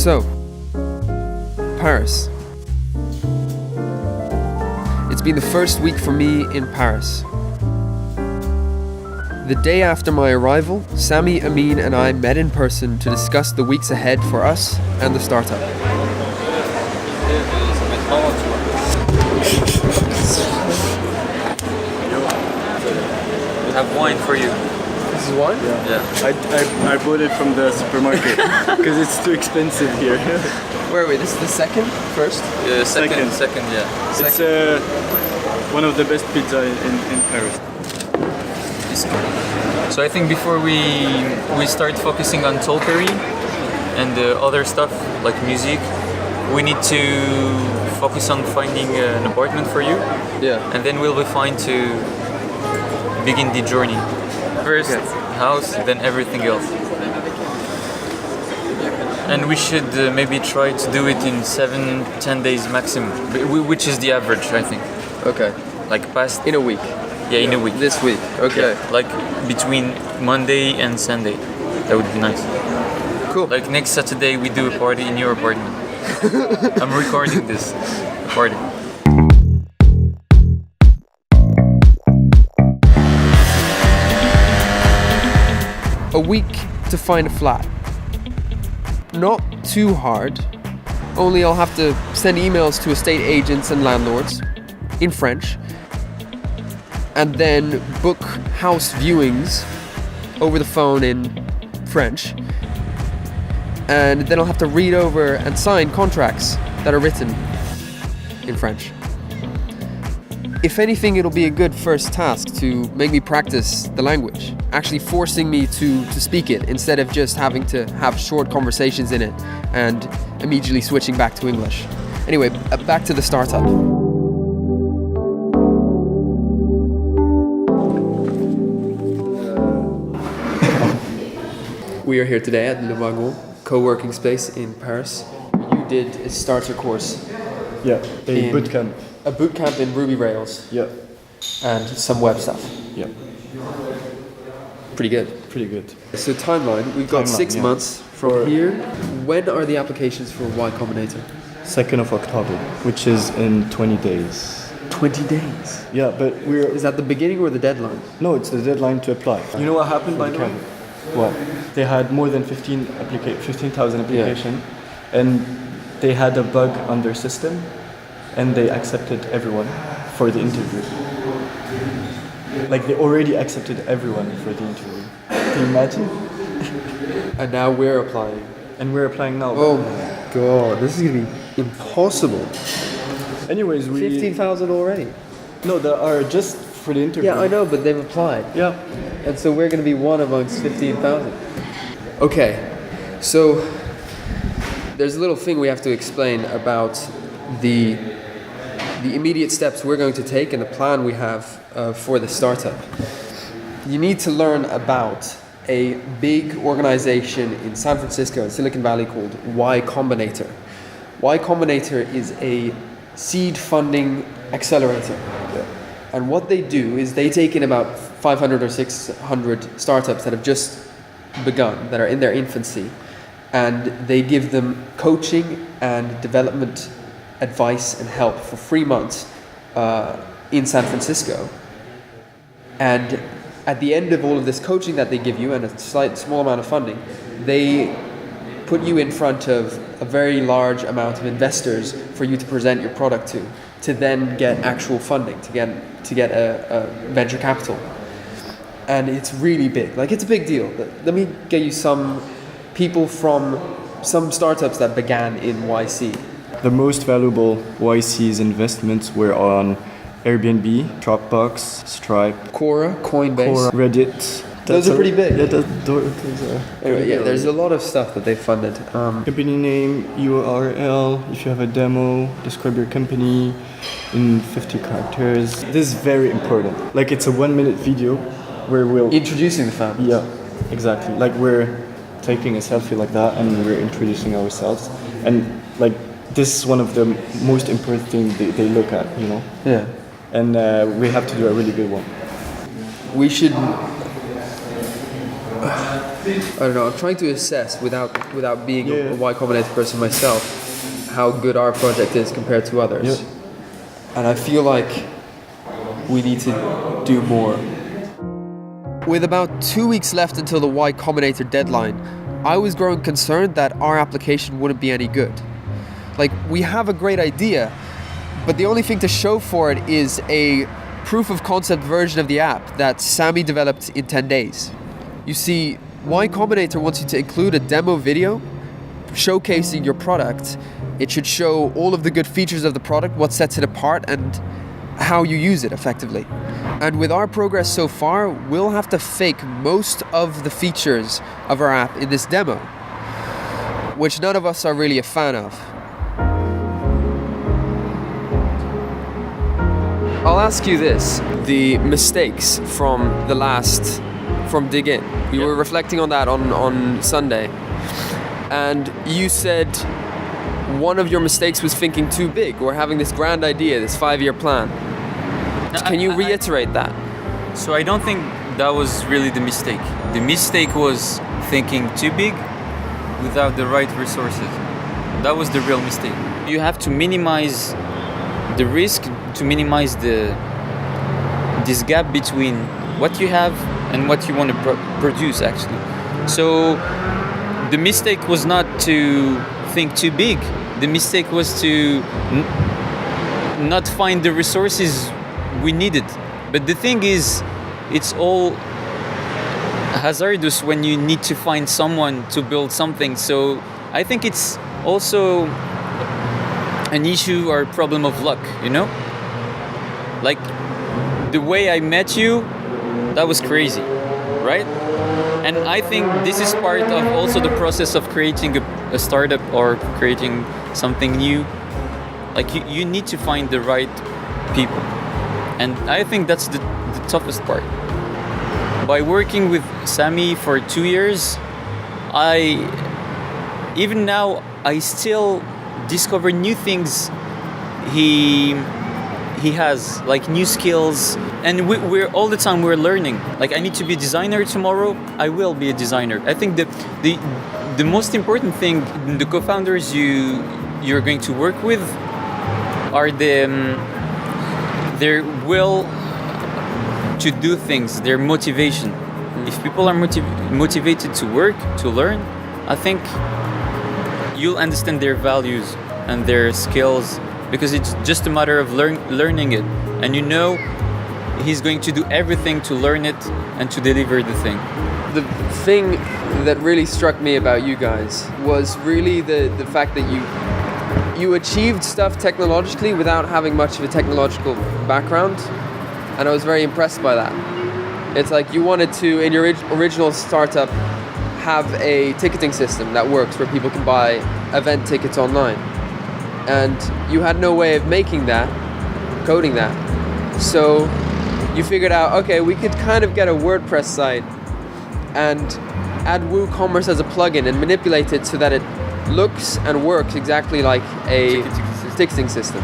So, Paris. It's been the first week for me in Paris. The day after my arrival, Sami, Amin and I met in person to discuss the weeks ahead for us and the startup. We have wine for you. This is wine? Yeah. I bought it from the supermarket because it's too expensive here. Where are we? This is the first? Second, yeah. It's one of the best pizza in Paris. So I think before we start focusing on topiary and other stuff like music, we need to focus on finding an apartment for you. Yeah. And then we'll be fine to begin the journey. First house, then everything else. And we should maybe try to do it in 7-10 days maximum, which is the average, I think. Okay. Like past... In a week? Yeah, in a week. This week? Okay. Yeah, like between Monday and Sunday. That would be nice. Cool. Like next Saturday we do a party in your apartment. I'm recording this party. A week to find a flat. Not too hard, only I'll have to send emails to estate agents and landlords in French, and then book house viewings over the phone in French, and then I'll have to read over and sign contracts that are written in French. If anything, it'll be a good first task to make me practice the language, actually forcing me to speak it instead of just having to have short conversations in it and immediately switching back to English. Anyway, back to the startup. We are here today at Le Wagon, co-working space in Paris. You did a starter course. Yeah, a bootcamp. A bootcamp in Ruby Rails. Yeah. And some web stuff. Yeah. Pretty good. Pretty good. So timeline, we've got 6 months from here. When are the applications for Y Combinator? 2nd of October, which is in 20 days. 20 days? Yeah, but Is that the beginning or the deadline? No, it's the deadline to apply. You know what happened by the way? Well, they had more than 15,000 applications, and they had a bug on their system, and they accepted everyone for the interview. Like they already accepted everyone for the interview. Can you imagine? And now we're applying. And we're applying now. Oh my god, this is gonna be impossible. Anyways, 15,000 already? No, there are just for the interview. Yeah, I know, but they've applied. Yeah. And so we're gonna be one amongst 15,000. Okay, so there's a little thing we have to explain about the immediate steps we're going to take and the plan we have for the startup. You need to learn about a big organization in San Francisco and Silicon Valley called Y Combinator. Y Combinator is a seed funding accelerator. Yeah. And what they do is they take in about 500 or 600 startups that have just begun, that are in their infancy, and they give them coaching and development advice and help for 3 months in San Francisco. And at the end of all of this coaching that they give you and a small amount of funding, they put you in front of a very large amount of investors for you to present your product to then get actual funding, to get a venture capital. And it's really big. Like, it's a big deal. Let me get you some people from some startups that began in YC. The most valuable YC's investments were on Airbnb, Dropbox, Stripe, Quora, Coinbase, Reddit. Those are pretty big. Yeah, those are. Anyway, yeah, there's a lot of stuff that they funded. Company name, URL, if you have a demo, describe your company in 50 characters. This is very important. Like, it's a 1-minute video where we'll... Introducing the founders. Yeah, exactly. Like, we're taking a selfie like that and we're introducing ourselves. And, like, this is one of the most important things they look at, you know? Yeah. And we have to do a really good one. We should... I don't know. I'm trying to assess without being a Y Combinator person myself, how good our project is compared to others. Yeah. And I feel like we need to do more. With about 2 weeks left until the Y Combinator deadline, I was growing concerned that our application wouldn't be any good. Like, we have a great idea, but the only thing to show for it is a proof of concept version of the app that Sami developed in 10 days. You see, Y Combinator wants you to include a demo video showcasing your product. It should show all of the good features of the product, what sets it apart, and how you use it effectively. And with our progress so far, we'll have to fake most of the features of our app in this demo, which none of us are really a fan of. I'll ask you this, the mistakes from Dig In. We were reflecting on that on Sunday, and you said one of your mistakes was thinking too big, or having this grand idea, this 5-year plan. Can you reiterate that? So I don't think that was really the mistake. The mistake was thinking too big without the right resources. That was the real mistake. You have to minimize the risk, to minimize this gap between what you have and what you want to produce actually. So the mistake was not to think too big. The mistake was to not find the resources we needed. But the thing is, it's all hazardous when you need to find someone to build something. So I think it's also an issue or problem of luck, you know? Like, the way I met you, that was crazy, right? And I think this is part of also the process of creating a startup or creating something new. Like, you need to find the right people. And I think that's the toughest part. By working with Sami for 2 years, even now I still discover new things he has, like new skills, and we're all the time we're learning. Like, I need to be a designer tomorrow, I will be a designer. I think the most important thing, the co-founders you're going to work with are their will to do things, their motivation. If people are motivated to work, to learn, I think you'll understand their values and their skills, because it's just a matter of learning it. And you know he's going to do everything to learn it and to deliver the thing. The thing that really struck me about you guys was really the fact that you achieved stuff technologically without having much of a technological background, and I was very impressed by that. It's like you wanted to, in your original startup, have a ticketing system that works where people can buy event tickets online, and you had no way of making that, coding that. So you figured out, okay, we could kind of get a WordPress site and add WooCommerce as a plugin and manipulate it so that it looks and works exactly like a ticketing system.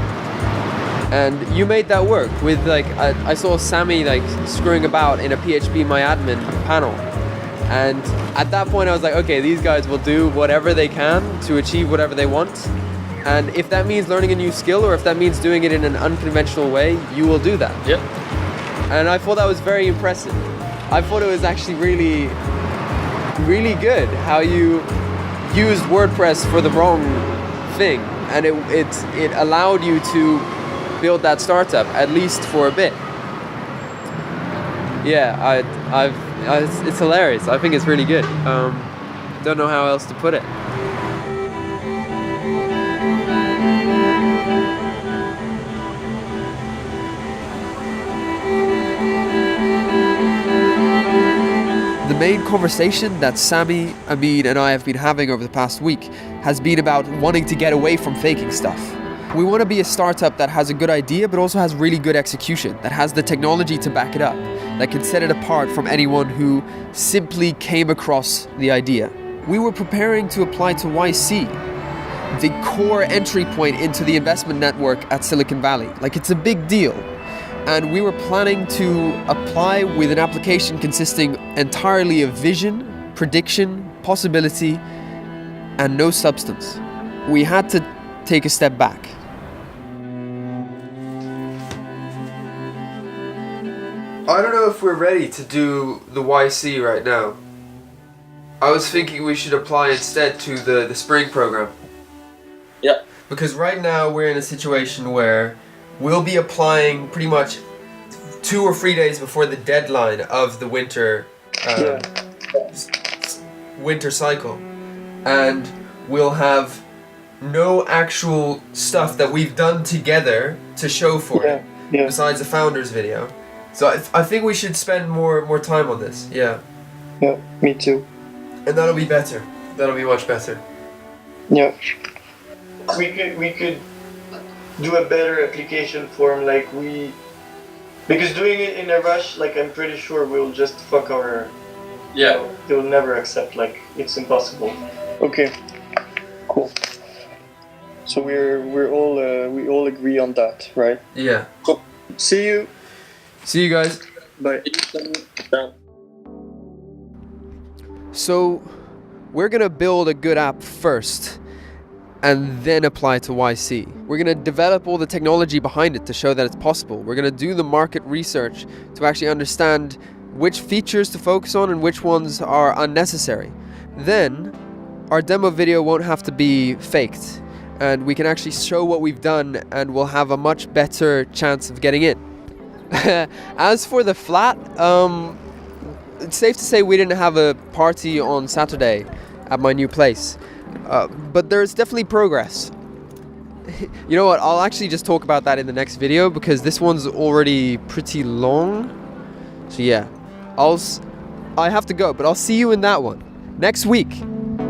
And you made that work with, like, I saw Sami like screwing about in a PHP MyAdmin panel, and at that point I was like, okay, these guys will do whatever they can to achieve whatever they want, and if that means learning a new skill or if that means doing it in an unconventional way, you will do that. Yep. And I thought that was very impressive. I thought it was actually really, really good how you used WordPress for the wrong thing, and it allowed you to build that startup, at least for a bit. Yeah, it's hilarious. I think it's really good. Don't know how else to put it. The main conversation that Sami, Amin, and I have been having over the past week has been about wanting to get away from faking stuff. We want to be a startup that has a good idea but also has really good execution, that has the technology to back it up, that can set it apart from anyone who simply came across the idea. We were preparing to apply to YC, the core entry point into the investment network at Silicon Valley. Like, it's a big deal. And we were planning to apply with an application consisting entirely of vision, prediction, possibility, and no substance. We had to take a step back. I don't know if we're ready to do the YC right now. I was thinking we should apply instead to the spring program. Yeah. Because right now we're in a situation where we'll be applying pretty much 2 or 3 days before the deadline of the winter winter cycle, and we'll have no actual stuff that we've done together to show for it, besides the founders video. So I think we should spend more time on this. Yeah, me too. And that'll be better. That'll be much better. Yeah. We could do a better application form, because doing it in a rush, I'm pretty sure we'll just fuck our. Yeah. They'll never accept. It's impossible. Okay. Cool. So we all agree on that, right? Yeah. Cool. See you. See you guys. Bye. So we're gonna build a good app first and then apply to YC. We're gonna develop all the technology behind it to show that it's possible. We're gonna do the market research to actually understand which features to focus on and which ones are unnecessary. Then our demo video won't have to be faked, and we can actually show what we've done, and we'll have a much better chance of getting in. As for the flat, it's safe to say we didn't have a party on Saturday at my new place, but there's definitely progress. You know what, I'll actually just talk about that in the next video, because this one's already pretty long. So yeah, I have to go, but I'll see you in that one next week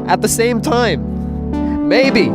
at the same time, maybe.